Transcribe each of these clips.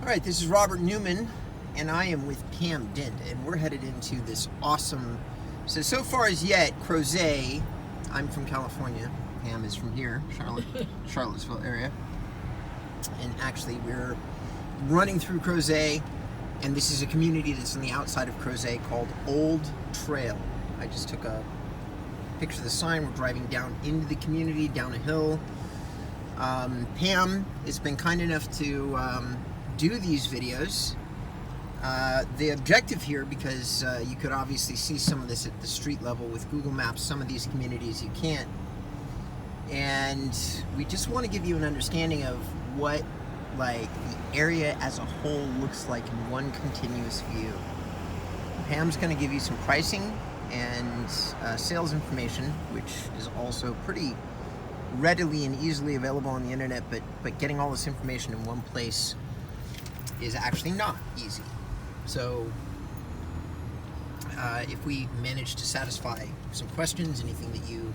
All right, this is Robert Newman, and I am with Pam Dent, and we're headed into this awesome, so far as yet, Crozet. I'm from California. Pam is from here, Charlottesville area. And actually, we're running through Crozet, and this is a community that's on the outside of Crozet called Old Trail. I just took a picture of the sign. We're driving down into the community, down a hill. Pam has been kind enough to do these videos. The objective here, because you could obviously see some of this at the street level with Google Maps, some of these communities you can't. And we just want to give you an understanding of what like the area as a whole looks like in one continuous view. Pam's going to give you some pricing and sales information, which is also pretty readily and easily available on the internet, but getting all this information in one place is actually not easy. So if we manage to satisfy some questions, anything that you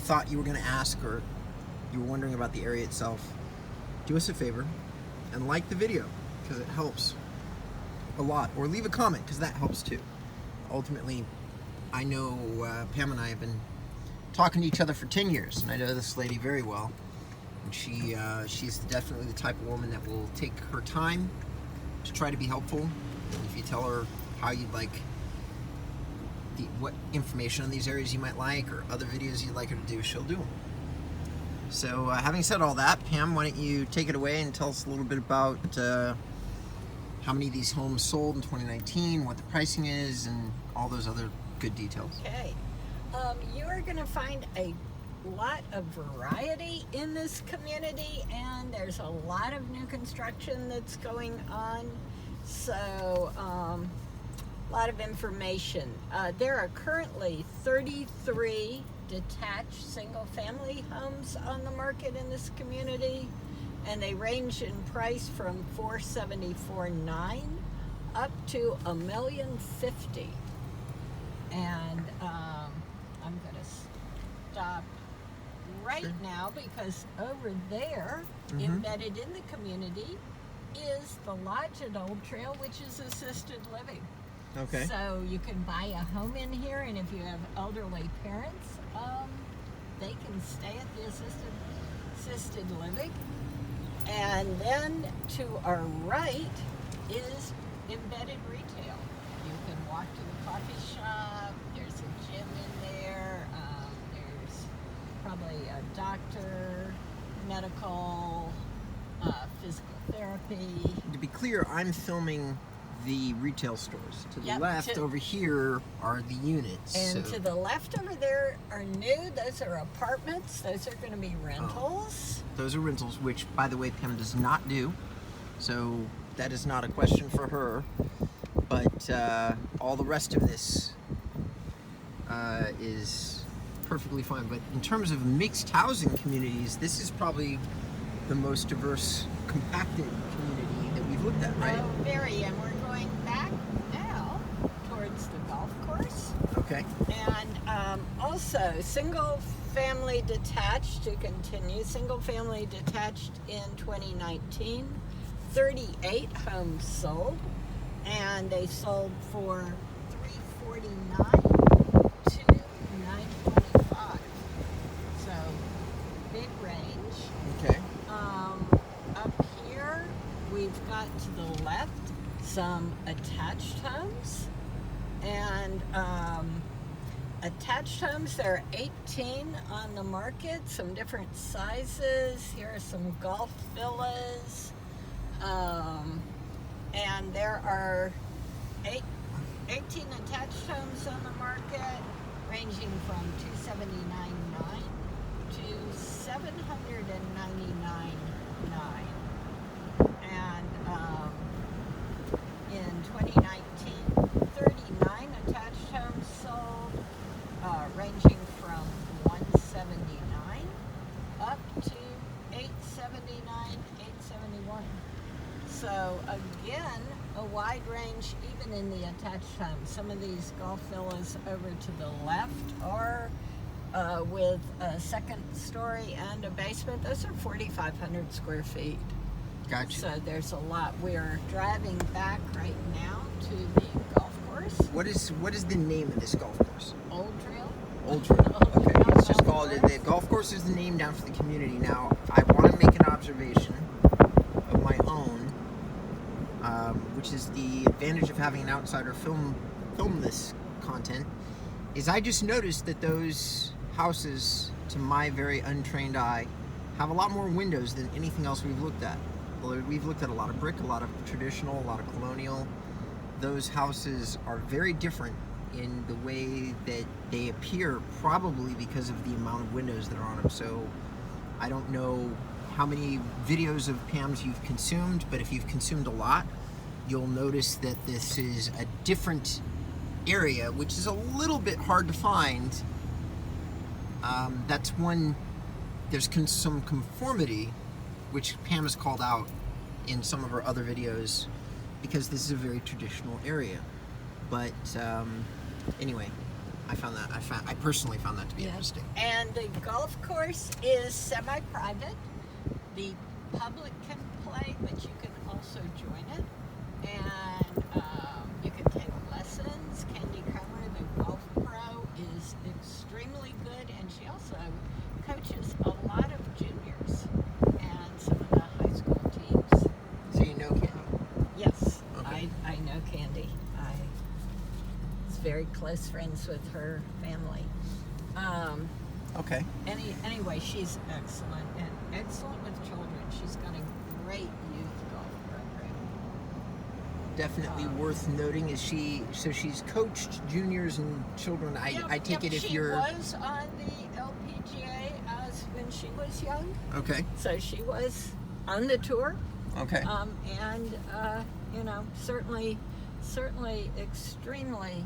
thought you were going to ask, or you were wondering about the area itself, do us a favor and like the video, because it helps a lot, or leave a comment, because that helps too. Ultimately, I know Pam and I have been talking to each other for 10 years, and I know this lady very well, and she's definitely the type of woman that will take her time to try to be helpful. And if you tell her how you'd like what information on these areas you might like, or other videos you'd like her to do, she'll do them. So having said all that, Pam, why don't you take it away and tell us a little bit about how many of these homes sold in 2019, what the pricing is, and all those other good details. Okay. You are going to find a lot of variety in this community, and there's a lot of new construction that's going on. So a lot of information. There are currently 33 detached single-family homes on the market in this community, and they range in price from $474,900 up to $1,050,000. And I'm going to stop right now, because over there, embedded in the community, is the lodge at Old Trail, which is assisted living. Okay. So you can buy a home in here, and if you have elderly parents, they can stay at the assisted living. And then to our right is embedded retail. You can walk to the coffee shop. There's a gym in there. There's probably a doctor, medical, physical therapy. To be clear, I'm filming the retail stores. To the left over here are the units. And to the left over there are new. Those are apartments. Those are going to be rentals. Those are rentals, which, by the way, Pam does not do. So that is not a question for her. But all the rest of this is perfectly fine. But in terms of mixed housing communities, this is probably the most diverse, compacted community that we've looked at, right? Oh, very. And we're going back now towards the golf course. Okay. And also single-family detached to continue. Single-family detached in 2019. 38 homes sold, and they sold for $349,000 to $925,000. So big range. Okay. Up here, we've got to the left some attached homes, and attached homes, there are 18 on the market, some different sizes. Here are some golf villas, and there are 18 attached homes on the market, ranging from $279,900 to $799,900. And in 2019, 39 attached homes sold, ranging from $179,000 up to $879,000, $871,000. So again, a wide range even in the attached homes. Some of these golf villas over to the left are with a second story and a basement. Those are 4,500 square feet. Gotcha. So there's a lot. We're driving back right now to the golf course. What is the name of this golf course? Old Trail. Old Trail. Old Okay, Trail it's just Golf called Course. the golf course is the name down for the community. Now, I want to make an observation of my own, which is the advantage of having an outsider film this content. Is I just noticed that those houses, to my very untrained eye, have a lot more windows than anything else we've looked at. Well, we've looked at a lot of brick, a lot of traditional, a lot of colonial. Those houses are very different in the way that they appear, probably because of the amount of windows that are on them. So I don't know how many videos of Pam's you've consumed, but if you've consumed a lot, you'll notice that this is a different area, which is a little bit hard to find. That's one, there's some conformity, which Pam has called out in some of her other videos, because this is a very traditional area. But anyway, I personally found that to be interesting. And the golf course is semi-private. The public can play, but you can also join it. And you can take lessons. Candy Comer, the golf pro, is extremely good, and she also coaches a lot of juniors and some of the high school teams. So you know Candy? Yes, Okay. I know Candy. I was very close friends with her family. Okay. Anyway, she's excellent, and excellent with children. She's got a great youth golf program. Definitely worth noting is she's coached juniors and children. I take it if you're She was on the LPGA as when she was young, okay. so she was on the tour. Okay. And you know, certainly extremely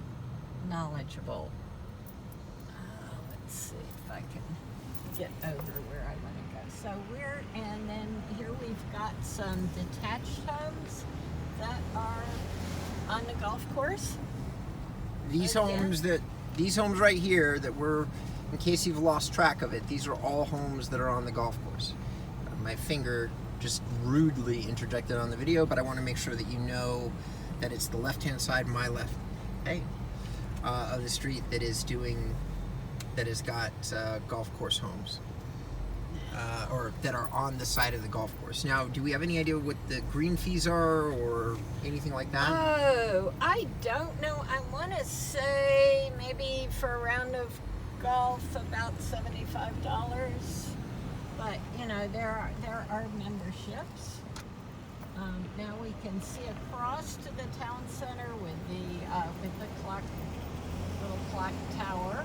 knowledgeable. Let's see if I can get over where I want to go. So and then here we've got some detached homes that are on the golf course. These Right there. these homes right here that we're, in case you've lost track of it, these are all homes that are on the golf course. My finger just rudely interjected on the video, but I want to make sure that you know that it's the left-hand side, my left, of the street that has got golf course homes, or that are on the side of the golf course. Now, do we have any idea what the green fees are or anything like that? Oh, I don't know. I want to say maybe for a round of golf about $75. But you know, there are memberships. Now we can see across to the town center with the clock, little clock tower.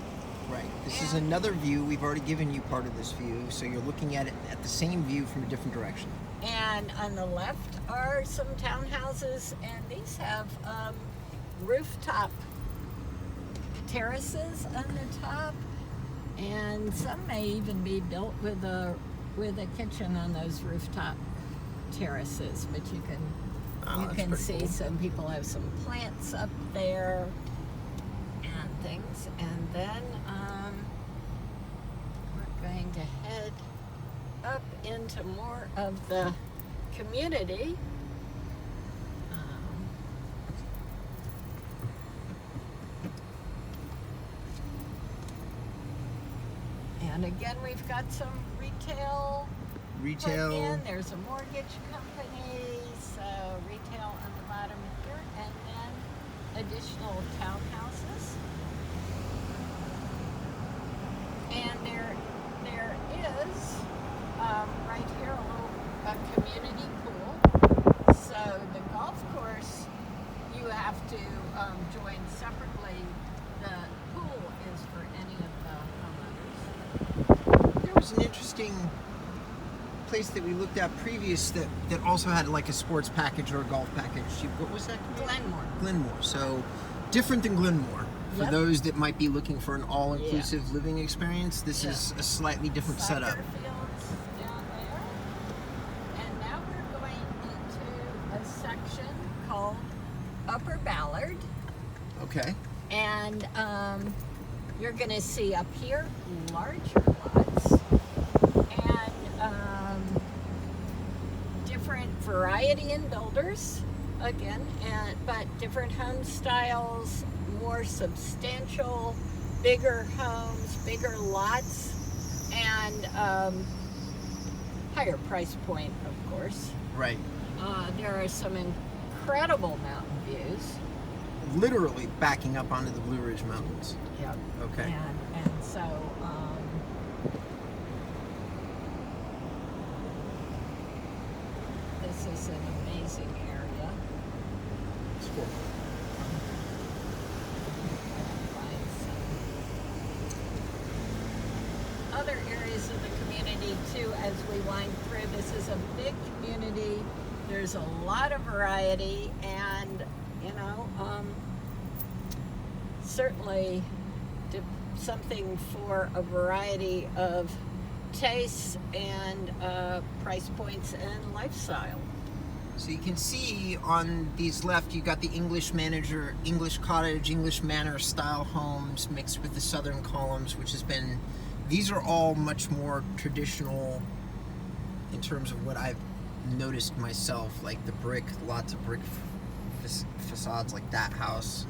Right. This is another view. We've already given you part of this view, so you're looking at it at the same view from a different direction. And on the left are some townhouses, and these have rooftop terraces on the top, and some may even be built with a kitchen on those rooftop terraces. But you can pretty see cool. some people have some plants up there and things. And then we're going to head up into more of the community. And again, we've got some retail. Put in. There's a mortgage company, so retail on the bottom here, and then additional townhouses. And there is right here a community pool. So the golf course, you have to join separately. The pool is for any of the homeowners. There was an interesting place that we looked at previous that also had like a sports package or a golf package. What was that? Glenmore. So different than Glenmore. For Yep. those that might be looking for an all-inclusive living experience, this is a slightly different setup. Soccer fields down there. And now we're going into a section called Upper Ballard. Okay. And you're going to see up here larger lots and different variety in builders, again, but different home styles, more substantial, bigger homes, bigger lots, and higher price point, of course. Right. There are some incredible mountain views. Literally backing up onto the Blue Ridge Mountains. Yep. Okay. And so this is an amazing area. Cool. Find some other areas of the community too as we wind through. This is a big community. There's a lot of variety, and certainly something for a variety of tastes and price points and lifestyle. So you can see on these left, you got the English cottage, English manor style homes mixed with the southern columns, which has been, these are all much more traditional in terms of what I've noticed myself, like the brick, lots of brick facades like that house.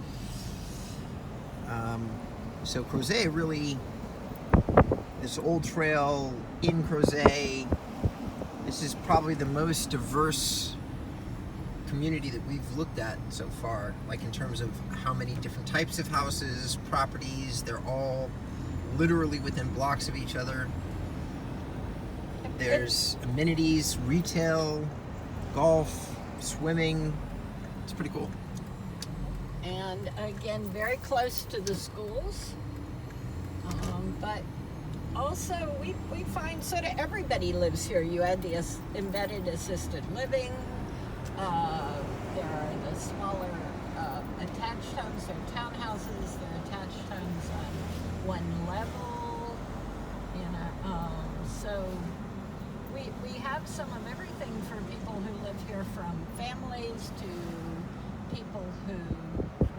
So Crozet really, this old trail in Crozet, this is probably the most diverse community that we've looked at so far, like in terms of how many different types of houses, properties. They're all literally within blocks of each other. There's amenities, retail, golf, swimming. It's pretty cool. And again, very close to the schools. But also, we find sort of everybody lives here. You add the embedded assisted living. There are the smaller attached homes. There are townhouses. There are attached homes on one level. So we have some of everything for people who live here, from families to people who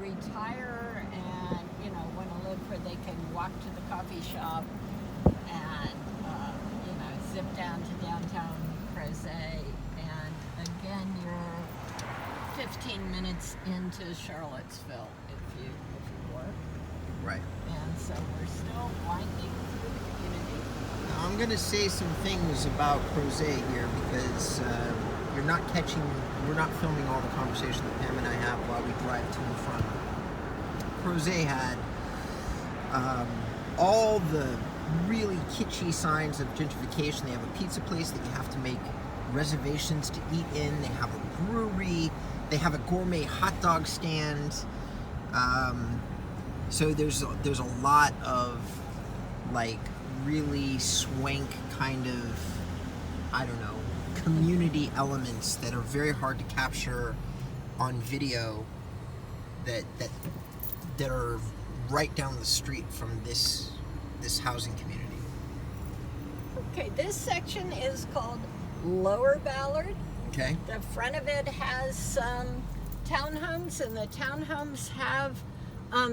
retire and want to live where they can walk to the coffee shop and zip down to downtown Crozet. And again, you're 15 minutes into Charlottesville if you work. Right. And so we're still winding through the community. Now, I'm going to say some things about Crozet here because we're not filming all the conversation that Pam and I have while we drive to and from. Crozet had all the really kitschy signs of gentrification. They have a pizza place that you have to make reservations to eat in. They have a brewery. They have a gourmet hot dog stand. So there's a lot of like really swank kind of, I don't know, community elements that are very hard to capture on video that are right down the street from this housing community. Okay, this section is called Lower Ballard. Okay. The front of it has some townhomes, and the townhomes have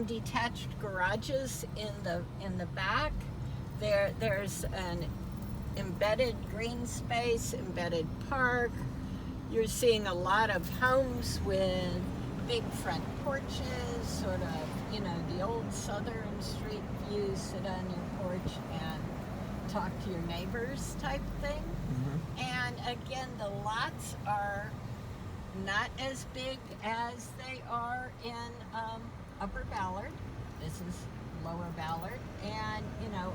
detached garages in the back. There's an embedded green space, embedded park. You're seeing a lot of homes with big front porches, sort of, the old southern street view, sit on your porch and talk to your neighbors type thing. Mm-hmm. And again, the lots are not as big as they are in Upper Ballard. This is Lower Ballard. And,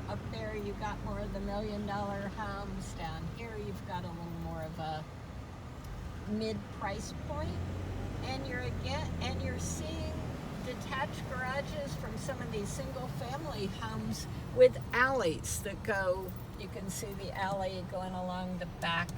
up there you got more of the $1 million homes. Down here you've got a little more of a mid-price point. And you're seeing detached garages from some of these single-family homes with alleys that go. You can see the alley going along the back